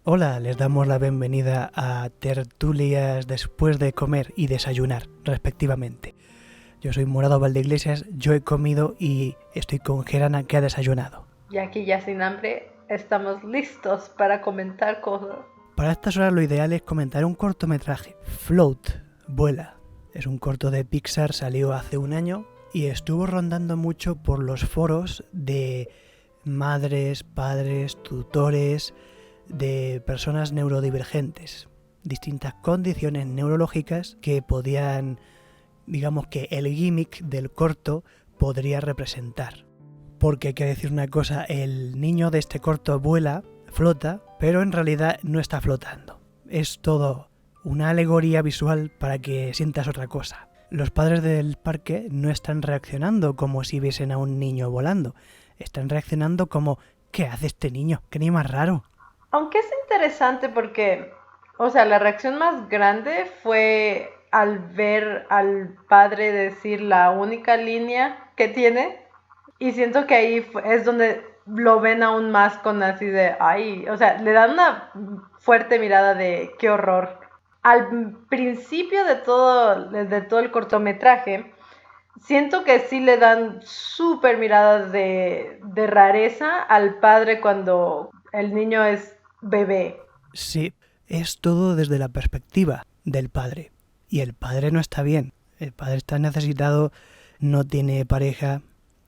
Hola, les damos la bienvenida a tertulias después de comer y desayunar, respectivamente. Yo soy Morado Valdeiglesias, yo he comido y estoy con Gerana que ha desayunado. Y aquí ya sin hambre estamos listos para comentar cosas. Para estas horas lo ideal es comentar un cortometraje, Float, Vuela. Es un corto de Pixar, salió hace un año y estuvo rondando mucho por los foros de madres, padres, tutores, de personas neurodivergentes, distintas condiciones neurológicas que podían, digamos que el gimmick del corto podría representar. Porque hay que decir una cosa, el niño de este corto vuela, flota, pero en realidad no está flotando. Es todo una alegoría visual para que sientas otra cosa. Los padres del parque no están reaccionando como si viesen a un niño volando. Están reaccionando como, ¿qué hace este niño? ¿Qué niño más raro? Aunque es interesante porque, o sea, la reacción más grande fue al ver al padre decir la única línea que tiene. Y siento que ahí es donde lo ven aún más con así de, ay, o sea, le dan una fuerte mirada de qué horror. Al principio de todo el cortometraje, siento que sí le dan súper miradas de rareza al padre cuando el niño es bebé. Sí, es todo desde la perspectiva del padre. Y el padre no está bien. El padre está necesitado, no tiene pareja,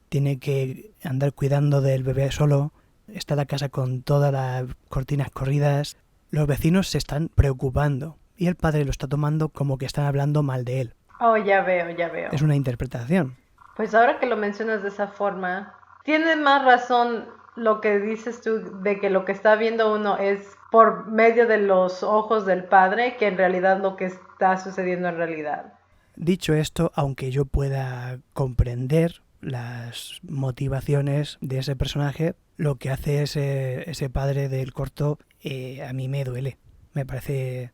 tiene que andar cuidando del bebé solo, está en la casa con todas las cortinas corridas. Los vecinos se están preocupando y el padre lo está tomando como que están hablando mal de él. Oh, ya veo, ya veo. Es una interpretación. Pues ahora que lo mencionas de esa forma, tiene más razón lo que dices tú de que lo que está viendo uno es por medio de los ojos del padre que en realidad lo que está sucediendo en realidad. Dicho esto, aunque yo pueda comprender las motivaciones de ese personaje, lo que hace ese padre del corto a mí me duele. Me parece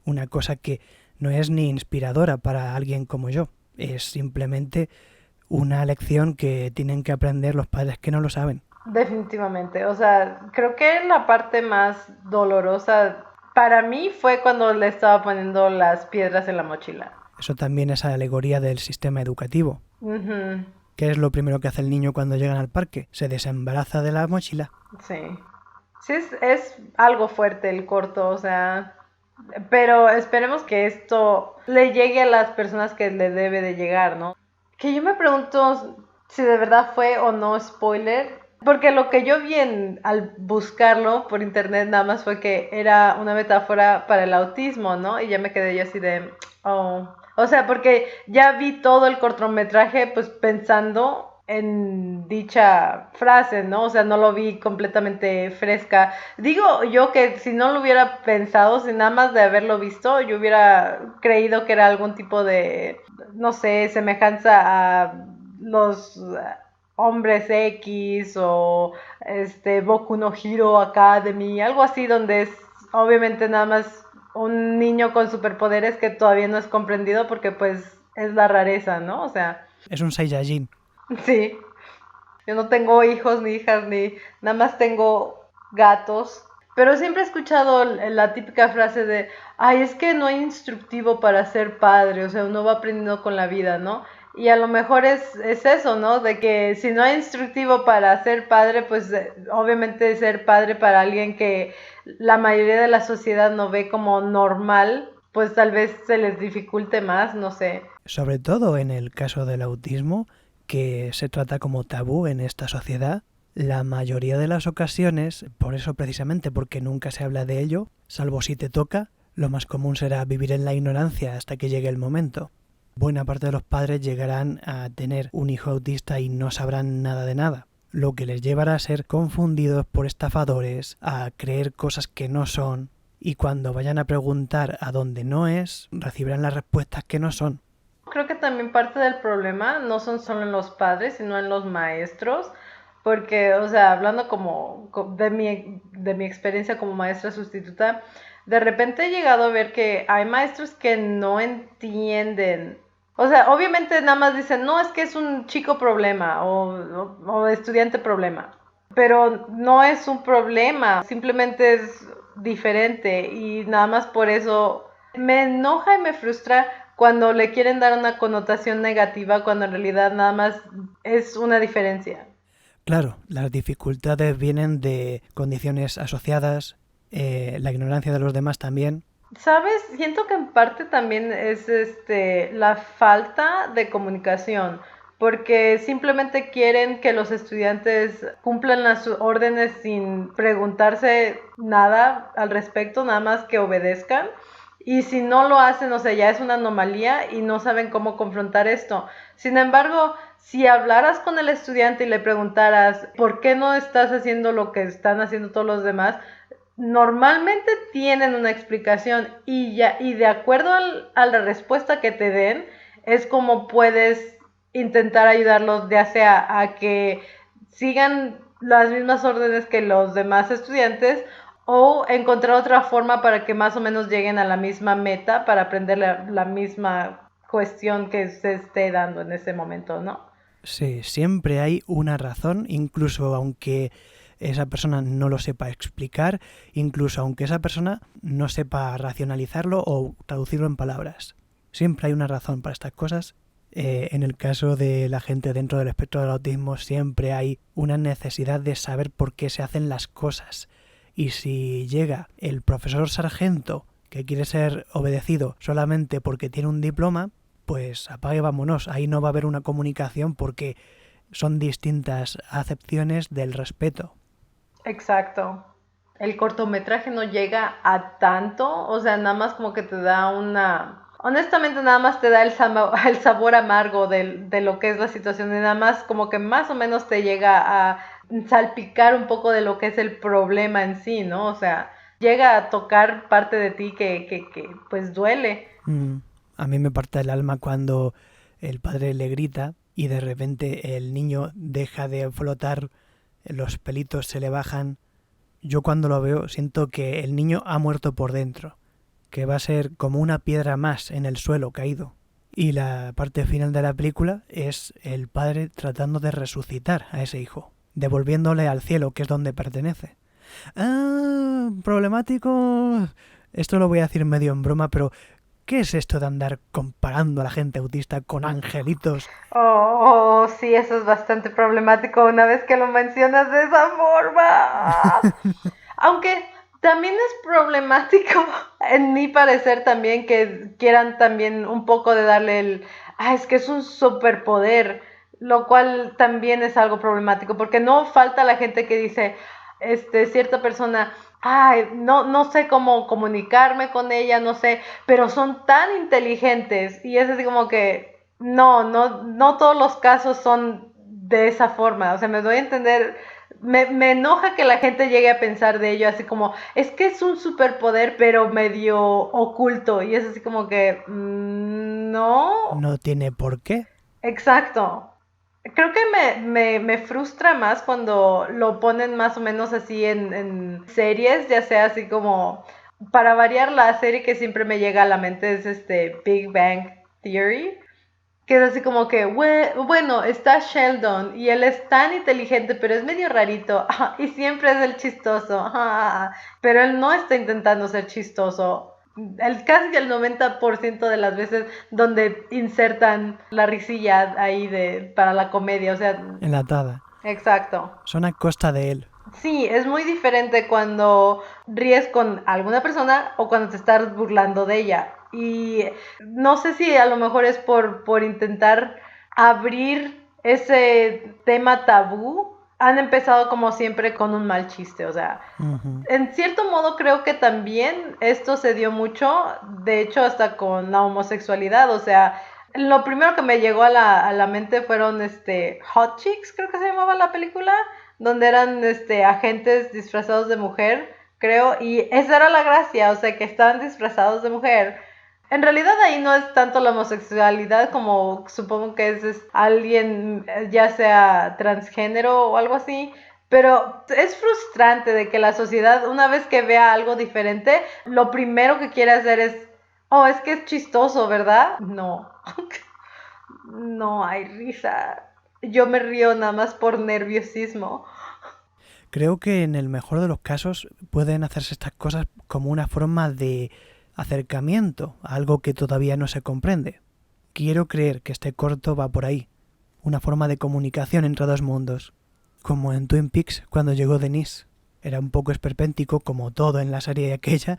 una cosa que no es ni inspiradora para alguien como yo. Es simplemente una lección que tienen que aprender los padres que no lo saben. Definitivamente, o sea, creo que la parte más dolorosa para mí fue cuando le estaba poniendo las piedras en la mochila. Eso también es alegoría del sistema educativo. Ujú. ¿Qué es lo primero que hace el niño cuando llegan al parque? Se desembaraza de la mochila. Sí, sí es algo fuerte el corto, o sea, pero esperemos que esto le llegue a las personas que le debe de llegar, ¿no? Que yo me pregunto si de verdad fue o no spoiler, porque lo que yo vi al buscarlo por internet nada más fue que era una metáfora para el autismo, ¿no? Y ya me quedé yo así de, oh. O sea, porque ya vi todo el cortometraje pues pensando en dicha frase, ¿no? O sea, no lo vi completamente fresca. Digo yo que si no lo hubiera pensado, si nada más de haberlo visto, yo hubiera creído que era algún tipo de, no sé, semejanza a los hombres X o Boku no Hero Academy, algo así donde es obviamente nada más un niño con superpoderes que todavía no es comprendido porque pues es la rareza, ¿no? O sea, Es un Saiyajin. sí, yo no tengo hijos ni hijas ni nada más tengo gatos. Pero siempre he escuchado la típica frase de, ay, es que no hay instructivo para ser padre, o sea, uno va aprendiendo con la vida, ¿no? Y a lo mejor es eso, ¿no? De que si no hay instructivo para ser padre, pues obviamente ser padre para alguien que la mayoría de la sociedad no ve como normal, pues tal vez se les dificulte más, no sé. Sobre todo en el caso del autismo, que se trata como tabú en esta sociedad, la mayoría de las ocasiones, por eso precisamente porque nunca se habla de ello, salvo si te toca, lo más común será vivir en la ignorancia hasta que llegue el momento. Buena parte de los padres llegarán a tener un hijo autista y no sabrán nada de nada, lo que les llevará a ser confundidos por estafadores, a creer cosas que no son, y cuando vayan a preguntar a dónde no es, recibirán las respuestas que no son. Creo que también parte del problema no son solo en los padres, sino en los maestros, porque, o sea, hablando como de mi experiencia como maestra sustituta, de repente he llegado a ver que hay maestros que no entienden. O sea, obviamente nada más dicen, no, es que es un chico problema o estudiante problema, pero no es un problema, simplemente es diferente y nada más por eso me enoja y me frustra cuando le quieren dar una connotación negativa cuando en realidad nada más es una diferencia. Claro, las dificultades vienen de condiciones asociadas, la ignorancia de los demás también. ¿Sabes? Siento que en parte también es la falta de comunicación, porque simplemente quieren que los estudiantes cumplan las órdenes sin preguntarse nada al respecto, nada más que obedezcan. Y si no lo hacen, o sea, ya es una anomalía y no saben cómo confrontar esto. Sin embargo, si hablaras con el estudiante y le preguntaras por qué no estás haciendo lo que están haciendo todos los demás, normalmente tienen una explicación y ya y de acuerdo a la respuesta que te den es como puedes intentar ayudarlos ya sea a que sigan las mismas órdenes que los demás estudiantes o encontrar otra forma para que más o menos lleguen a la misma meta para aprender la misma cuestión que se esté dando en ese momento, ¿no? Sí, siempre hay una razón, incluso aunque esa persona no lo sepa explicar, incluso aunque esa persona no sepa racionalizarlo o traducirlo en palabras. Siempre hay una razón para estas cosas. En el caso de la gente dentro del espectro del autismo siempre hay una necesidad de saber por qué se hacen las cosas. Y si llega el profesor sargento que quiere ser obedecido solamente porque tiene un diploma, pues apague vámonos. Ahí no va a haber una comunicación porque son distintas acepciones del respeto. Exacto. El cortometraje no llega a tanto, o sea, nada más como que te da una... Honestamente, nada más te da el sabor amargo de lo que es la situación y nada más como que más o menos te llega a salpicar un poco de lo que es el problema en sí, ¿no? O sea, llega a tocar parte de ti que pues duele. Mm, a mí me parte el alma cuando el padre le grita y de repente el niño deja de flotar, los pelitos se le bajan. Yo cuando lo veo siento que el niño ha muerto por dentro, que va a ser como una piedra más en el suelo caído. Y la parte final de la película es el padre tratando de resucitar a ese hijo, devolviéndole al cielo, que es donde pertenece. Ah, problemático. Esto lo voy a decir medio en broma, pero ¿qué es esto de andar comparando a la gente autista con angelitos? Oh, sí, eso es bastante problemático una vez que lo mencionas de esa forma. Aunque también es problemático, en mi parecer también, que quieran también un poco de darle es que es un superpoder, lo cual también es algo problemático, porque no falta la gente que dice, cierta persona, ay, no sé cómo comunicarme con ella, no sé, pero son tan inteligentes, y es así como que, no todos los casos son de esa forma, o sea, me doy a entender me enoja que la gente llegue a pensar de ello así como, es que es un superpoder pero medio oculto y es así como que, no, No tiene por qué. exacto. Creo que me frustra más cuando lo ponen más o menos así en series, ya sea así como, para variar la serie que siempre me llega a la mente es Big Bang Theory, que es así como que, bueno, está Sheldon y él es tan inteligente, pero es medio rarito y siempre es el chistoso, pero él no está intentando ser chistoso. Casi el 90% de las veces donde insertan la risilla ahí para la comedia, o sea, Enlatada. exacto. Son a costa de él. Sí, es muy diferente cuando ríes con alguna persona o cuando te estás burlando de ella. Y no sé si a lo mejor es por intentar abrir ese tema tabú. Han empezado como siempre con un mal chiste, o sea, Uh-huh. en cierto modo creo que también esto se dio mucho, de hecho hasta con la homosexualidad, o sea, lo primero que me llegó a la mente fueron Hot Chicks, creo que se llamaba la película, donde eran agentes disfrazados de mujer, creo, y esa era la gracia, o sea, que estaban disfrazados de mujer. En realidad ahí no es tanto la homosexualidad como supongo que es alguien ya sea transgénero o algo así, pero es frustrante de que la sociedad una vez que vea algo diferente, lo primero que quiere hacer es, oh, es que es chistoso, ¿verdad? No, no hay risa. Yo me río nada más por nerviosismo. Creo que en el mejor de los casos pueden hacerse estas cosas como una forma de acercamiento a algo que todavía no se comprende. Quiero creer que este corto va por ahí, una forma de comunicación entre dos mundos, como en Twin Peaks cuando llegó Denise. Era un poco esperpéntico como todo en la serie aquella,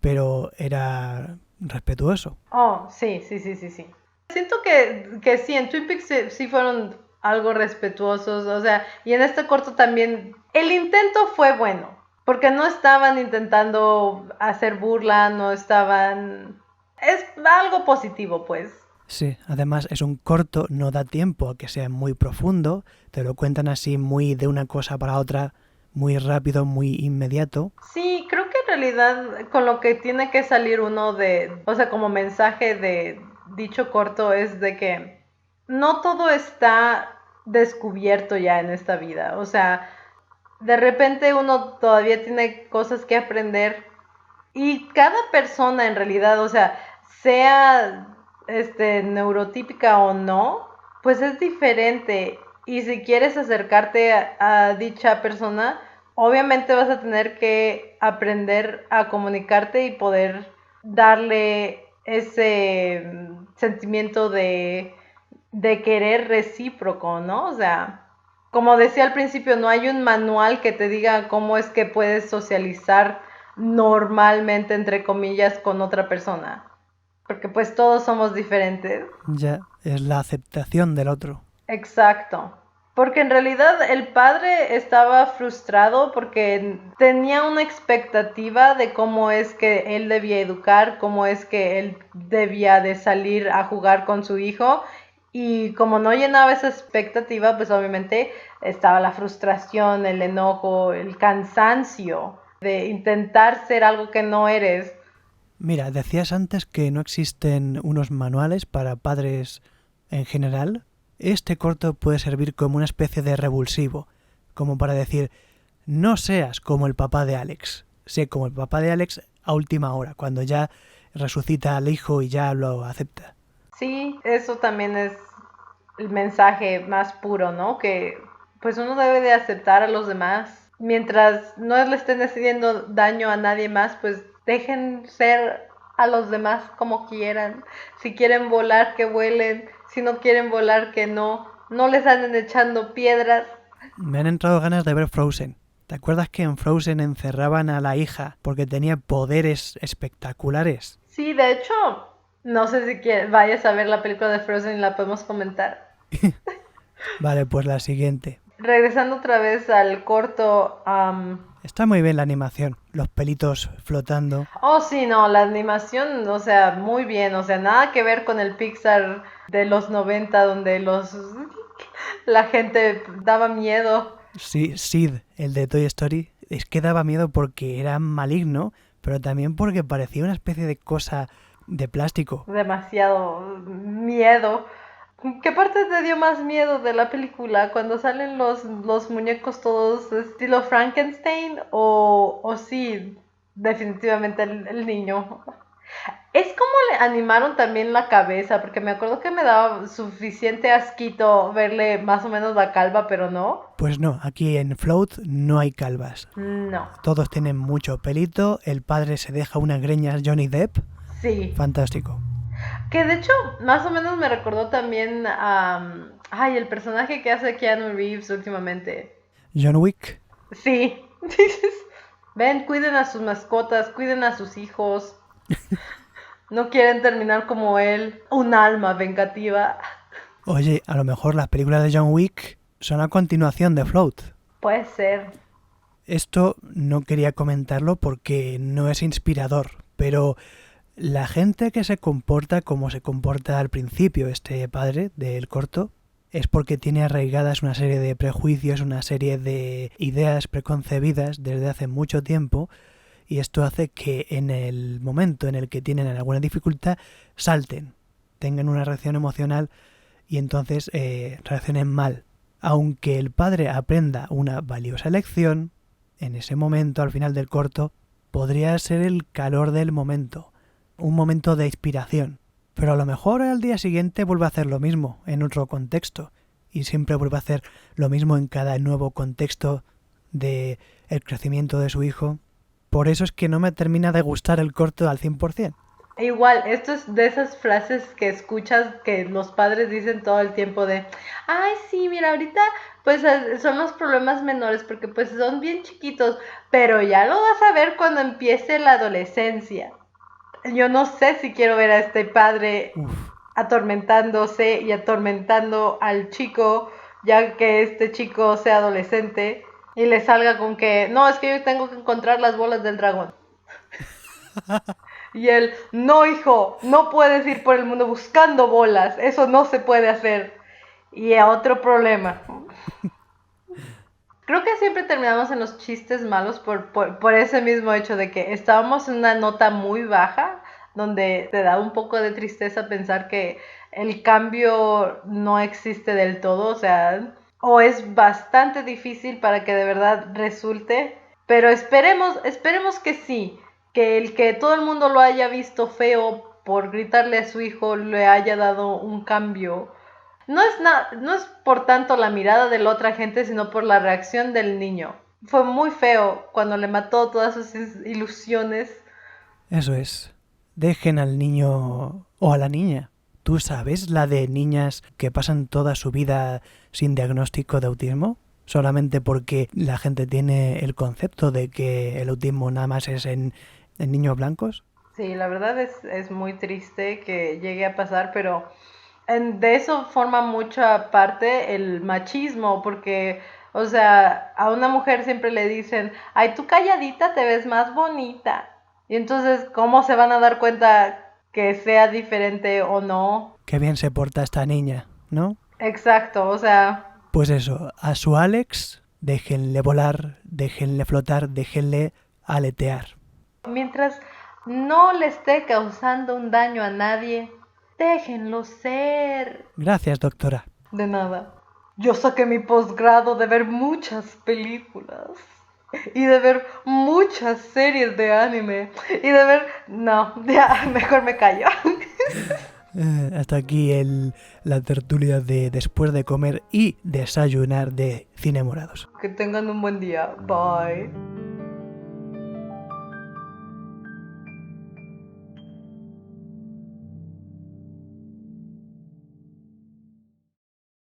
pero era respetuoso. Oh, sí, sí, sí, sí, sí. Siento que sí, en Twin Peaks sí fueron algo respetuosos, o sea, y en este corto también el intento fue bueno, porque no estaban intentando hacer burla, no estaban... Es algo positivo, pues. Sí, además es un corto, no da tiempo a que sea muy profundo, te lo cuentan así muy de una cosa para otra, muy rápido, muy inmediato. Sí, creo que en realidad con lo que tiene que salir uno de, o sea, como mensaje de dicho corto es de que no todo está descubierto ya en esta vida, o sea, de repente uno todavía tiene cosas que aprender y cada persona en realidad, o sea, sea neurotípica o no, pues es diferente. Y si quieres acercarte a dicha persona, obviamente vas a tener que aprender a comunicarte y poder darle ese sentimiento de querer recíproco, ¿no? O sea, como decía al principio, no hay un manual que te diga cómo es que puedes socializar normalmente, entre comillas, con otra persona. Porque pues todos somos diferentes. Ya es la aceptación del otro. Exacto. Porque en realidad el padre estaba frustrado porque tenía una expectativa de cómo es que él debía educar, cómo es que él debía de salir a jugar con su hijo. Y como no llenaba esa expectativa, pues obviamente estaba la frustración, el enojo, el cansancio de intentar ser algo que no eres. Mira, decías antes que no existen unos manuales para padres en general. Este corto puede servir como una especie de revulsivo, como para decir, no seas como el papá de Alex, sé como el papá de Alex a última hora, cuando ya resucita al hijo y ya lo acepta. Sí, eso también es el mensaje más puro, ¿no? Que pues uno debe de aceptar a los demás. Mientras no le estén haciendo daño a nadie más, pues dejen ser a los demás como quieran. Si quieren volar, que vuelen. Si no quieren volar, que no. No les anden echando piedras. Me han entrado ganas de ver Frozen. ¿Te acuerdas que en Frozen encerraban a la hija porque tenía poderes espectaculares? Sí, de hecho, no sé si vayas a ver la película de Frozen y la podemos comentar. Vale, pues la siguiente. Regresando otra vez al corto. Está muy bien la animación, los pelitos flotando. Oh, sí, no, la animación, o sea, muy bien, o sea, nada que ver con el Pixar de los 90 donde la gente daba miedo. Sí, Sid, el de Toy Story, es que daba miedo porque era maligno, pero también porque parecía una especie de cosa de plástico. Demasiado miedo. ¿Qué parte te dio más miedo de la película? ¿Cuando salen los muñecos todos estilo Frankenstein? ¿O sí, definitivamente el niño? Es como le animaron también la cabeza, porque me acuerdo que me daba suficiente asquito verle más o menos la calva, pero no. Pues no, aquí en Float no hay calvas. No. Todos tienen mucho pelito, el padre se deja unas greñas Johnny Depp. Sí. Fantástico. Que de hecho, más o menos me recordó también a... ay, el personaje que hace Keanu Reeves últimamente. John Wick. Sí. Ven, cuiden a sus mascotas, cuiden a sus hijos. No quieren terminar como él, un alma vengativa. Oye, a lo mejor las películas de John Wick son a continuación de Float. Puede ser. Esto no quería comentarlo porque no es inspirador, pero la gente que se comporta como se comporta al principio este padre del corto es porque tiene arraigadas una serie de prejuicios, una serie de ideas preconcebidas desde hace mucho tiempo, y esto hace que en el momento en el que tienen alguna dificultad salten, tengan una reacción emocional y entonces reaccionen mal. Aunque el padre aprenda una valiosa lección, en ese momento, al final del corto, podría ser el calor del momento, un momento de inspiración. Pero a lo mejor al día siguiente vuelve a hacer lo mismo, en otro contexto, y siempre vuelve a hacer lo mismo en cada nuevo contexto de el crecimiento de su hijo. Por eso es que no me termina de gustar el corto al 100%. Igual, esto es de esas frases que escuchas que los padres dicen todo el tiempo de, ay, sí, mira, ahorita pues son los problemas menores porque pues son bien chiquitos, pero ya lo vas a ver cuando empiece la adolescencia. Yo no sé si quiero ver a este padre atormentándose y atormentando al chico, ya que este chico sea adolescente y le salga con que, no, es que yo tengo que encontrar las bolas del dragón. Y él, no hijo, no puedes ir por el mundo buscando bolas, eso no se puede hacer. Y otro problema. Creo que siempre terminamos en los chistes malos por ese mismo hecho de que estábamos en una nota muy baja, donde te da un poco de tristeza pensar que el cambio no existe del todo, o sea, o es bastante difícil para que de verdad resulte, pero esperemos que sí, que el que todo el mundo lo haya visto feo por gritarle a su hijo le haya dado un cambio. No es por tanto la mirada de la otra gente, sino por la reacción del niño. Fue muy feo cuando le mató todas sus ilusiones. Eso es. Dejen al niño o a la niña. ¿Tú sabes la de niñas que pasan toda su vida sin diagnóstico de autismo? Solamente porque la gente tiene el concepto de que el autismo nada más es en niños blancos. Sí, la verdad es muy triste que llegue a pasar, pero de eso forma mucha parte el machismo, porque, o sea, a una mujer siempre le dicen, ay, tú calladita te ves más bonita. Y entonces, ¿cómo se van a dar cuenta que sea diferente o no? Qué bien se porta esta niña, ¿no? Exacto, o sea... Pues eso, a su Alex, déjenle volar, déjenle flotar, déjenle aletear. Mientras no le esté causando un daño a nadie, déjenlo ser. Gracias, doctora. De nada. Yo saqué mi posgrado de ver muchas películas y de ver muchas series de anime y de ver... No, ya, mejor me callo. Hasta aquí la tertulia de después de comer y desayunar de Cine Morados. Que tengan un buen día. Bye.